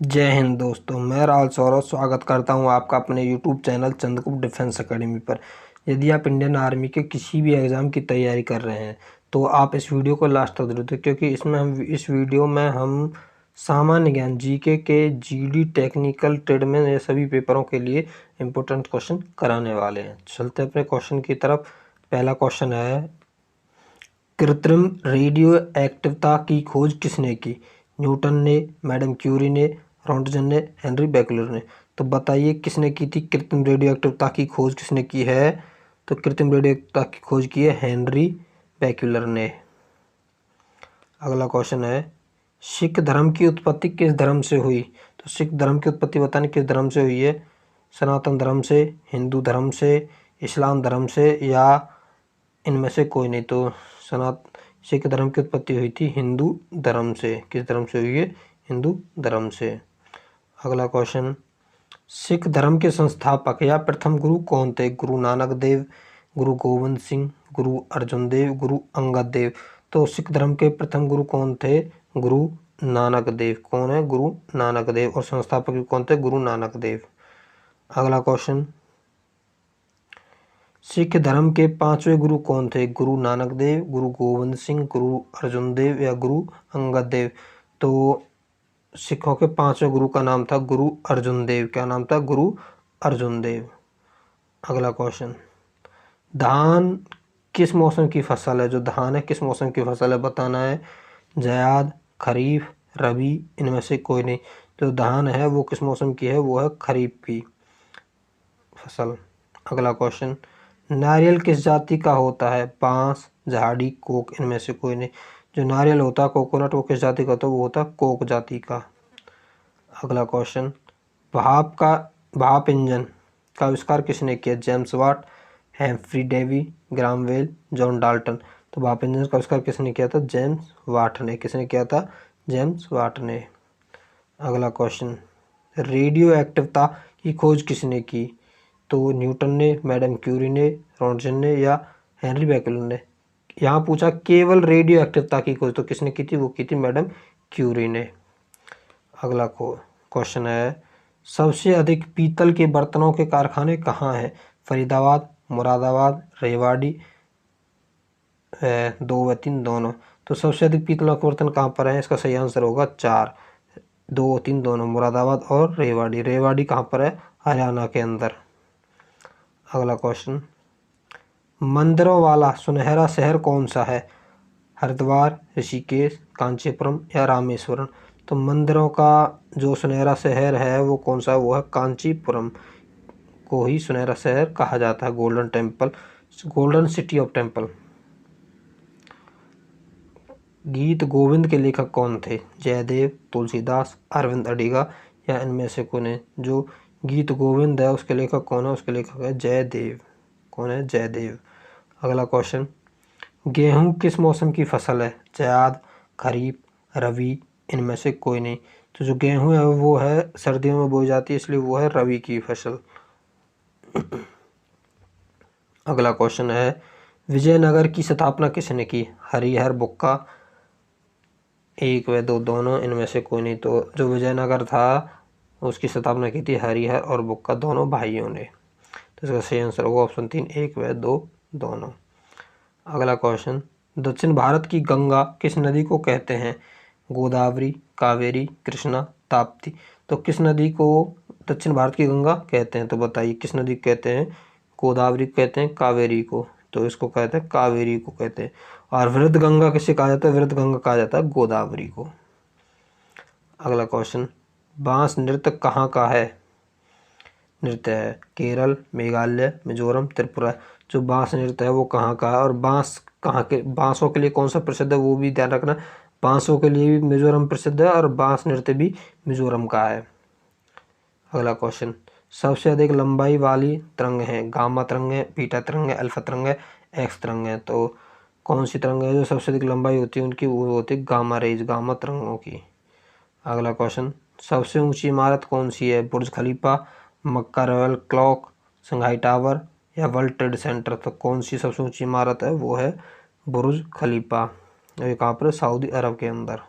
जय हिंद दोस्तों, मैं राहुल सौरभ स्वागत करता हूं आपका अपने YouTube channel Chandragupta defence academy पर। यदि आप इंडियन आर्मी के किसी भी एग्ज़ाम की तैयारी कर रहे हैं तो आप इस वीडियो को लास्ट तक जरूर देखें, क्योंकि इस वीडियो में हम सामान्य ज्ञान जीके के जीडी टेक्निकल ट्रेडमैन ये सभी पेपरों के लिए इम्पोर्टेंट क्वेश्चन कराने वाले हैं। चलते अपने क्वेश्चन की तरफ। पहला क्वेश्चन है, कृत्रिम रेडियो एक्टिवता की खोज किसने की? न्यूटन ने, मैडम क्यूरी ने, रॉन्टजन ने, हेनरी बेकलर ने। तो बताइए किसने की थी कृत्रिम रेडियो एक्टिवता की खोज? किसने की है? तो कृत्रिम रेडियो एक्टिवता की खोज की है हेनरी बेकलर ने। अगला क्वेश्चन है, सिख धर्म की उत्पत्ति किस धर्म से हुई? तो सिख धर्म की उत्पत्ति बताने किस धर्म से हुई है? सनातन धर्म से, हिंदू धर्म से, इस्लाम धर्म से, या इनमें से कोई नहीं। तो सिख धर्म की उत्पत्ति हुई थी हिंदू धर्म से। किस धर्म से हुई है? हिंदू धर्म से। अगला क्वेश्चन, सिख धर्म के संस्थापक या प्रथम गुरु कौन थे? गुरु नानक देव, गुरु गोविंद सिंह, गुरु अर्जुन देव, गुरु अंगद देव। तो सिख धर्म के प्रथम गुरु कौन थे? गुरु नानक देव। कौन है? गुरु नानक देव। और संस्थापक भी कौन थे? गुरु नानक देव। अगला क्वेश्चन, सिख धर्म के पांचवें गुरु कौन थे? गुरु नानक देव, गुरु गोविंद सिंह, गुरु अर्जुन देव, या गुरु अंगद देव। तो सिखों के पांचवें गुरु का नाम था गुरु अर्जुन देव। क्या नाम था? गुरु अर्जुन देव। अगला क्वेश्चन, धान किस मौसम की फसल है? जो धान है किस मौसम की फसल है बताना है। जायद, खरीफ, रबी, इनमें से कोई नहीं। जो धान है वो किस मौसम की है? वो है खरीफ की फसल। अगला क्वेश्चन, नारियल किस जाति का होता है? बांस, झाड़ी, कोक, इनमें से कोई नहीं। जो नारियल होता है कोकोनट, वो किस जाति का होता है? वो होता है कोक जाति का। अगला क्वेश्चन, भाप इंजन का आविष्कार किसने किया? James Watt, Humphry Davy, Graham Bell, John Dalton. तो भाप इंजन का आविष्कार किसने किया था? जेम्स वाट ने। किसने किया था? जेम्स वाट ने। अगला क्वेश्चन, रेडियो एक्टिवता की खोज किसने की? तो न्यूटन ने, मैडम क्यूरी ने, रॉन्टजन ने, या हेनरी बेकलर ने। यहाँ पूछा केवल रेडियो एक्टिवता की खोज, तो किसने की थी? वो की थी मैडम क्यूरी ने। अगला क्वेश्चन है, सबसे अधिक पीतल के बर्तनों के कारखाने कहाँ हैं? फरीदाबाद, मुरादाबाद, रेवाड़ी, 2 व 3 दोनों। तो सबसे अधिक पीतल के बर्तन कहाँ पर है? इसका सही आंसर होगा 4, 2 3 दोनों, मुरादाबाद और रेवाड़ी। रेवाड़ी कहाँ पर है? हरियाणा के अंदर। अगला क्वेश्चन, मंदिरों वाला सुनहरा शहर कौन सा है? हरिद्वार, ऋषिकेश, कांचीपुरम, या रामेश्वरम। तो मंदिरों का जो सुनहरा शहर है वो कौन सा है? वो है कांचीपुरम को ही सुनहरा शहर कहा जाता है। Golden temple, golden city of temple. गीत गोविंद के लेखक कौन थे? जयदेव, तुलसीदास, अरविंद अडिगा, या इनमें से कौन है? जो गीत गोविंद है उसके लेखक कौन है? उसके लेखक है जयदेव। कौन है? जयदेव। अगला क्वेश्चन, गेहूं किस मौसम की फसल है? जायद, खरीफ, रबी, इनमें से कोई नहीं। तो जो गेहूं है वो है सर्दियों में बोई जाती है, इसलिए वो है रबी की फसल। अगला क्वेश्चन है, विजयनगर की स्थापना किसने की? हरिहर बुक्का, 1 व 2 दोनों, इनमें से कोई नहीं। तो जो विजयनगर था उसकी स्थापना की थी हरिहर और बुक्का दोनों भाइयों ने। तो इसका सही आंसर होगा ऑप्शन 3, 1 व 2 दोनों। अगला क्वेश्चन, दक्षिण भारत की गंगा किस नदी को कहते हैं? गोदावरी, कावेरी, कृष्णा, ताप्ती। तो किस नदी को दक्षिण भारत की गंगा कहते हैं? तो बताइए किस नदी को कहते हैं? गोदावरी को कहते हैं, कावेरी को। तो इसको कहते हैं कावेरी को कहते हैं। और वृद्ध गंगा किसे कहा जाता है? वृद्ध गंगा कहा जाता है गोदावरी को। अगला क्वेश्चन, बांस नृत्य कहाँ का है? नृत्य है केरल, मेघालय, मिजोरम, त्रिपुरा। जो बांस नृत्य है वो कहाँ का है? और बांस कहाँ के, बांसों के लिए कौन सा प्रसिद्ध है वो भी ध्यान रखना। बांसों के लिए भी मिजोरम प्रसिद्ध है और बांस नृत्य भी मिजोरम का है। अगला क्वेश्चन, सबसे अधिक लंबाई वाली तरंग है? गामा तरंग है, बीटा तरंग है, अल्फा तरंग है, एक्स तरंग है। तो कौन सी तरंग है जो सबसे अधिक लंबाई होती है उनकी? वो होती है गामा रेज, गामा तरंगों की। अगला क्वेश्चन, सबसे ऊंची इमारत कौन सी है? बुर्ज खलीफा, मक्का रॉयल क्लॉक, शंघाई टावर, या वर्ल्ड ट्रेड सेंटर। तो कौन सी सबसे ऊंची इमारत है? वो है बुर्ज खलीफा। ये कहाँ पर? सऊदी अरब के अंदर।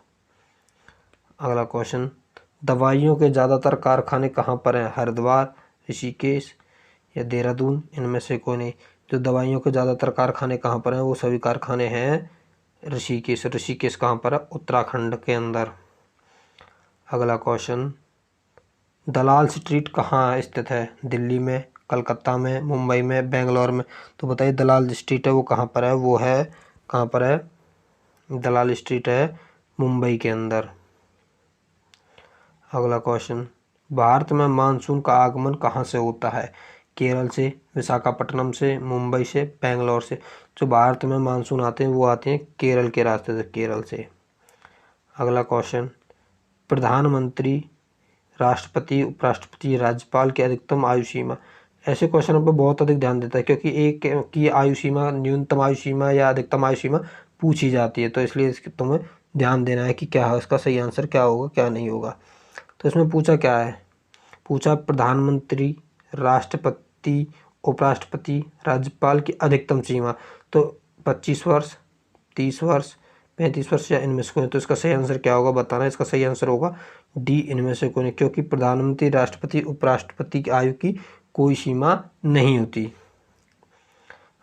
अगला क्वेश्चन, दवाइयों के ज़्यादातर कारखाने कहाँ पर हैं? हरिद्वार, ऋषिकेश या देहरादून, इनमें से कोई नहीं। जो दवाइयों के ज़्यादातर कारखाने कहाँ पर हैं? वो सभी कारखाने हैं ऋषिकेश। ऋषिकेश कहाँ पर है? उत्तराखंड के अंदर। अगला क्वेश्चन, दलाल स्ट्रीट कहाँ स्थित है? दिल्ली में, कलकत्ता में, मुंबई में, बेंगलोर में। तो बताइए दलाल स्ट्रीट है वो कहाँ पर है? वो है कहाँ पर है? दलाल स्ट्रीट है मुंबई के अंदर। अगला क्वेश्चन, भारत में मानसून का आगमन कहाँ से होता है? केरल से, विशाखापट्टनम से, मुंबई से, बेंगलोर से। जो भारत में मानसून आते हैं वो आते हैं केरल के रास्ते से, केरल से। अगला क्वेश्चन, प्रधानमंत्री, राष्ट्रपति, उपराष्ट्रपति, राज्यपाल की अधिकतम आयु सीमा। ऐसे क्वेश्चनों पर बहुत अधिक ध्यान देता है क्योंकि एक की आयु सीमा, न्यूनतम आयु सीमा या अधिकतम आयु सीमा पूछी जाती है, तो इसलिए तुम्हें ध्यान देना है कि क्या है इसका सही आंसर, क्या होगा क्या नहीं होगा। तो इसमें पूछा क्या है? पूछा प्रधानमंत्री, राष्ट्रपति, उपराष्ट्रपति, राज्यपाल की अधिकतम सीमा। तो 25 वर्ष, 30 वर्ष, 35 वर्ष या इनमें से कोई। तो इसका सही आंसर क्या होगा बताना। इसका सही आंसर होगा डी, इनमें से कोई नहीं, क्योंकि प्रधानमंत्री, राष्ट्रपति, उपराष्ट्रपति की आयु की कोई सीमा नहीं होती।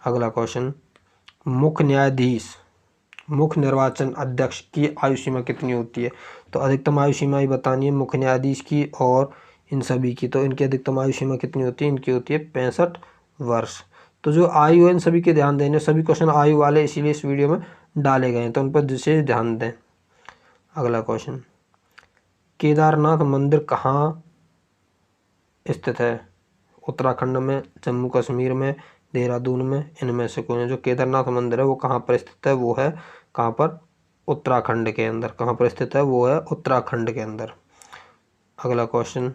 अगला क्वेश्चन, मुख्य न्यायाधीश, मुख्य निर्वाचन अध्यक्ष की आयु सीमा कितनी होती है? तो अधिकतम आयु सीमा ही बतानी है मुख्य न्यायाधीश की और इन सभी की। तो इनकी अधिकतम आयु सीमा कितनी होती है? इनकी होती है 65 वर्ष। तो जो आयु है इन सभी के ध्यान देने, सभी क्वेश्चन आयु वाले इसीलिए इस वीडियो में डाले गए हैं, तो उन पर विशेष ध्यान दें। अगला क्वेश्चन, केदारनाथ मंदिर कहाँ स्थित है? उत्तराखंड में, जम्मू कश्मीर में, देहरादून में, इनमें से कोई नहीं। जो केदारनाथ मंदिर है वो कहाँ पर स्थित है? वो है कहाँ पर? उत्तराखंड के अंदर। कहाँ पर स्थित है? वो है उत्तराखंड के अंदर। अगला क्वेश्चन,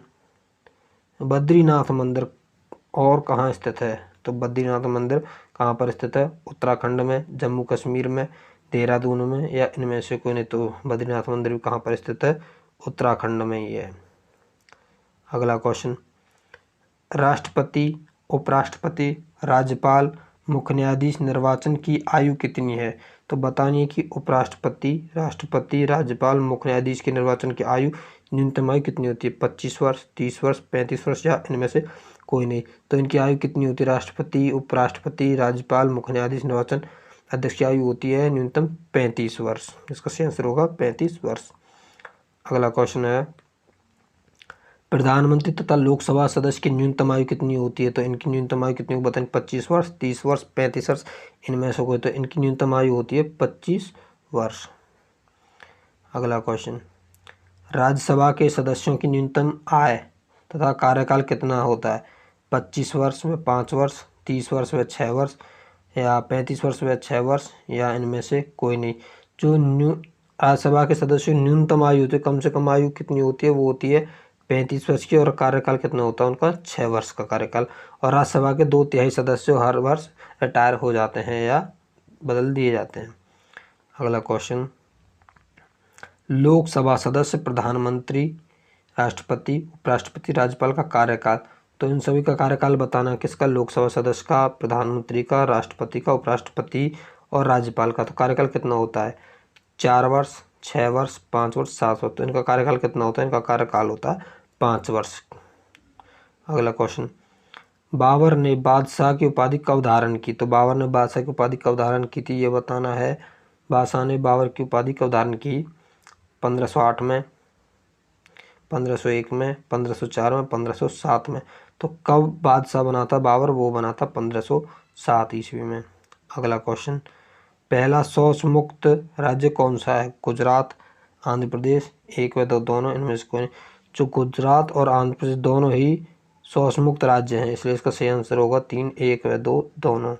बद्रीनाथ मंदिर और कहाँ स्थित है? तो बद्रीनाथ मंदिर कहाँ पर स्थित है? उत्तराखंड में, जम्मू कश्मीर में, देहरादून में या इनमें से कोई नहीं। तो बद्रीनाथ मंदिर भी कहाँ पर स्थित है? उत्तराखंड में ही है। अगला क्वेश्चन, राष्ट्रपति, उपराष्ट्रपति, राज्यपाल, मुख्य न्यायाधीश निर्वाचन की आयु कितनी है? तो बतानी है कि उपराष्ट्रपति, राष्ट्रपति, राज्यपाल, मुख्य न्यायाधीश के निर्वाचन की आयु, न्यूनतम आयु कितनी होती है? 25 वर्ष, 30 वर्ष, 35 वर्ष या इनमें से कोई नहीं। तो इनकी आयु कितनी होती है? राष्ट्रपति, उपराष्ट्रपति, राज्यपाल, मुख्य न्यायाधीश, निर्वाचन अध्यक्ष की आयु होती है न्यूनतम 35 वर्ष। इसका सही आंसर होगा 35 वर्ष। अगला क्वेश्चन है, प्रधानमंत्री तथा लोकसभा सदस्य की न्यूनतम आयु कितनी होती है? तो इनकी न्यूनतम आयु कितनी बताएं? 25 वर्ष, 30 वर्ष, 35 वर्ष, इनमें से कोई। तो इनकी न्यूनतम आयु होती है 25 वर्ष। अगला क्वेश्चन, राज्यसभा के सदस्यों की न्यूनतम आय तथा कार्यकाल कितना होता है? 25 वर्ष में 5 वर्ष, 30 वर्ष में 6 वर्ष या 35 वर्ष में 6 वर्ष या इनमें से कोई नहीं। जो राज्यसभा के सदस्यों की न्यूनतम आयु होती है, कम से कम आयु कितनी होती है? वो होती है 35 वर्ष की, और कार्यकाल कितना होता है उनका? 6 वर्ष का कार्यकाल। और राज्यसभा के 2/3 सदस्य हर वर्ष रिटायर हो जाते हैं या बदल दिए जाते हैं। अगला क्वेश्चन, लोकसभा सदस्य, प्रधानमंत्री, राष्ट्रपति, उपराष्ट्रपति, राज्यपाल का कार्यकाल। तो इन सभी का कार्यकाल बताना। किसका? लोकसभा सदस्य का, प्रधानमंत्री का, राष्ट्रपति का, उपराष्ट्रपति और राज्यपाल का। तो कार्यकाल कितना होता है? 4 वर्ष, 6 वर्ष, 5 वर्ष, 7 वर्ष। तो इनका कार्यकाल कितना होता है? इनका कार्यकाल होता है 5 वर्ष। अगला क्वेश्चन, बाबर ने बादशाह की उपाधि कब धारण की? तो बाबर ने बादशाह की उपाधि कब धारण की थी ये बताना है। बादशाह ने बाबर की उपाधि कब धारण की? 1508 में, 1501 में, 1504 में, 1507 में। तो कब बादशाह बना था बाबर? वो बना था 1507 ईस्वी में। अगला क्वेश्चन, पहला शौच मुक्त राज्य कौन सा है? गुजरात, आंध्र प्रदेश, एक व दो, दोनों, इनमें से कोई नहीं। जो गुजरात और आंध्र प्रदेश दोनों ही शौच मुक्त राज्य हैं, इसलिए इसका सही आंसर होगा 3, 1 व 2, दोनों।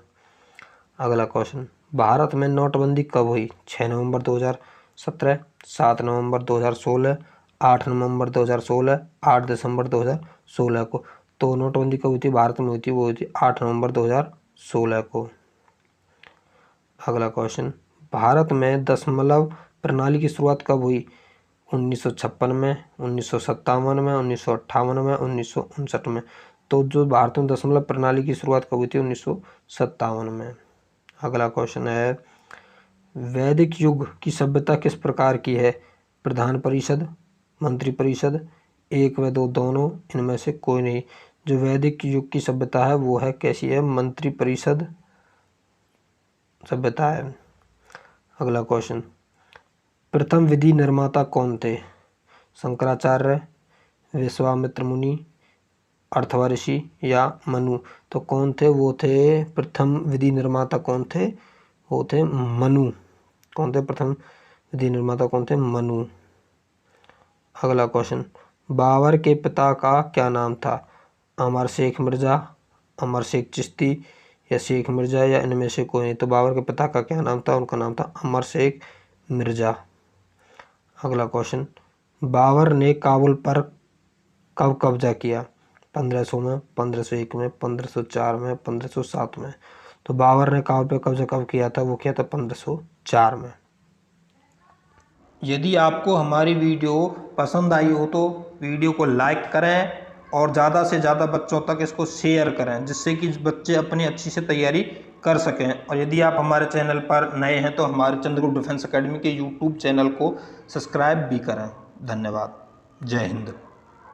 अगला क्वेश्चन, भारत में नोटबंदी कब हुई? 6 नवंबर 2017, 7 नवंबर 2016, 8 नवंबर 2016, 8 दिसंबर 2016 को। तो नोटबंदी कब हुई थी भारत में? हुई थी वो हुई थी 8 नवंबर 2016 को। अगला क्वेश्चन, भारत में दशमलव प्रणाली की शुरुआत कब हुई? 1956 में, 1957 में, 1958 में, 1959 में। तो जो भारत में दशमलव प्रणाली की शुरुआत कब हुई थी? 1957 में। अगला क्वेश्चन है, वैदिक युग की सभ्यता किस प्रकार की है? प्रधान परिषद, मंत्रिपरिषद, 1 व 2 दोनों, इनमें से कोई नहीं। जो वैदिक युग की सभ्यता है वो है कैसी है? मंत्रिपरिषद सभ्यता है। अगला क्वेश्चन, प्रथम विधि निर्माता कौन थे? शंकराचार्य, विश्वामित्र मुनि, अर्थवा ऋषि या मनु? तो कौन थे? वो थे प्रथम विधि निर्माता कौन थे? वो थे मनु। कौन थे प्रथम विधि निर्माता? कौन थे? मनु। अगला क्वेश्चन, बाबर के पिता का क्या नाम था? अमर शेख मिर्जा, अमर शेख चिश्ती या शेख मिर्जा या इनमें से कोई नहीं। तो बाबर के पिता का क्या नाम था? उनका नाम था अमर शेख मिर्जा। अगला क्वेश्चन, बाबर ने काबुल पर कब कब्जा किया? 1500 में, 1501 में, 1504 में, 1507 में? तो बाबर ने काबुल पर कब्जा कब किया था? वो किया था 1504 में। यदि आपको हमारी वीडियो पसंद आई हो तो वीडियो को लाइक करें और ज़्यादा से ज़्यादा बच्चों तक इसको शेयर करें, जिससे कि बच्चे अपनी अच्छी से तैयारी कर सकें। और यदि आप हमारे चैनल पर नए हैं तो हमारे चंद्रगुप्त डिफेंस एकेडमी के यूट्यूब चैनल को सब्सक्राइब भी करें। धन्यवाद। जय हिंद।